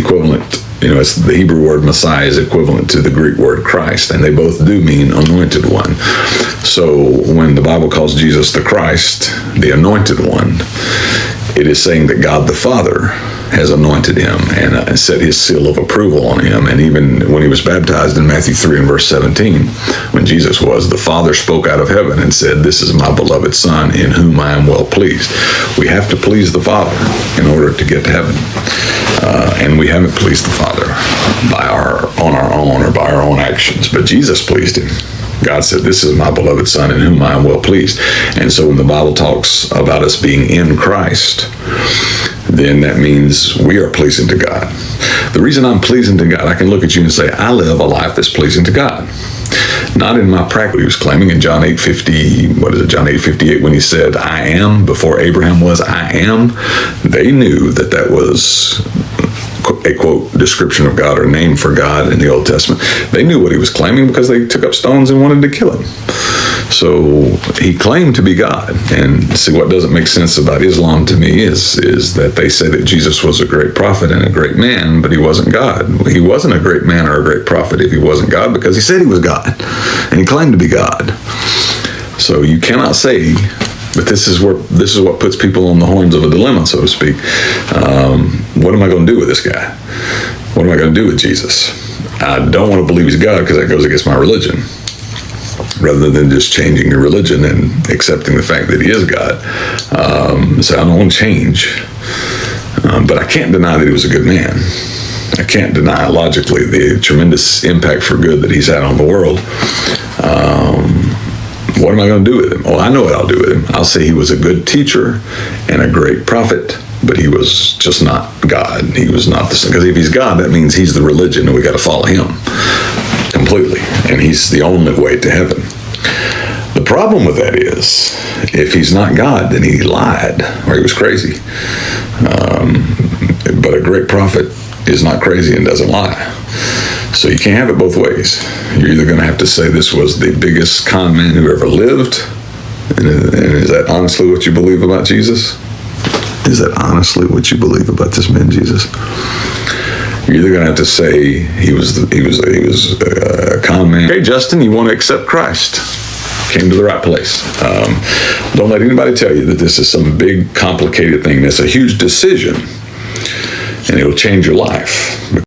equivalent. It's the Hebrew word Messiah is equivalent to the Greek word Christ, and they both do mean Anointed One. So when the Bible calls Jesus the Christ, the Anointed One, it is saying that God the Father has anointed him and set his seal of approval on him. And even when he was baptized in Matthew 3 and verse 17, when Jesus was, the Father spoke out of heaven and said, "This is my beloved Son in whom I am well pleased." We have to please the Father in order to get to heaven. And we haven't pleased the Father on our own or by our own actions, but Jesus pleased him. God said, "This is my beloved Son in whom I am well pleased." And so when the Bible talks about us being in Christ, then that means we are pleasing to God. The reason I'm pleasing to God, I can look at you and say, I live a life that's pleasing to God. Not in my practice. He was claiming in John 8:58, when he said, "I am," before Abraham was, "I am." They knew that that was a quote description of God or name for God in the Old Testament. They knew what he was claiming because they took up stones and wanted to kill him. So he claimed to be God. And see, what doesn't make sense about Islam to me is that they say that Jesus was a great prophet and a great man, but he wasn't God. He wasn't a great man or a great prophet if he wasn't God, because he said he was God and he claimed to be God. So you cannot say, but this is what puts people on the horns of a dilemma, so to speak. What am I going to do with this guy? What am I going to do with Jesus? I don't want to believe he's God because that goes against my religion. Rather than just changing your religion and accepting the fact that he is God. So I don't want to change. But I can't deny that he was a good man. I can't deny logically the tremendous impact for good that he's had on the world. What am I going to do with him? Well, I know what I'll do with him. I'll say he was a good teacher and a great prophet, but he was just not God. He was not the same. Because if he's God, that means he's the religion and we got to follow him completely. And he's the only way to heaven. The problem with that is, if he's not God, then he lied or he was crazy. But a great prophet is not crazy and doesn't lie. So you can't have it both ways. You're either going to have to say this was the biggest con man who ever lived, and is that honestly what you believe about Jesus? Is that honestly what you believe about this man Jesus? You're either going to have to say he was a con man. Okay, Justin, you want to accept Christ? Came to the right place. Don't let anybody tell you that this is some big, complicated thing. It's a huge decision, and it will change your life.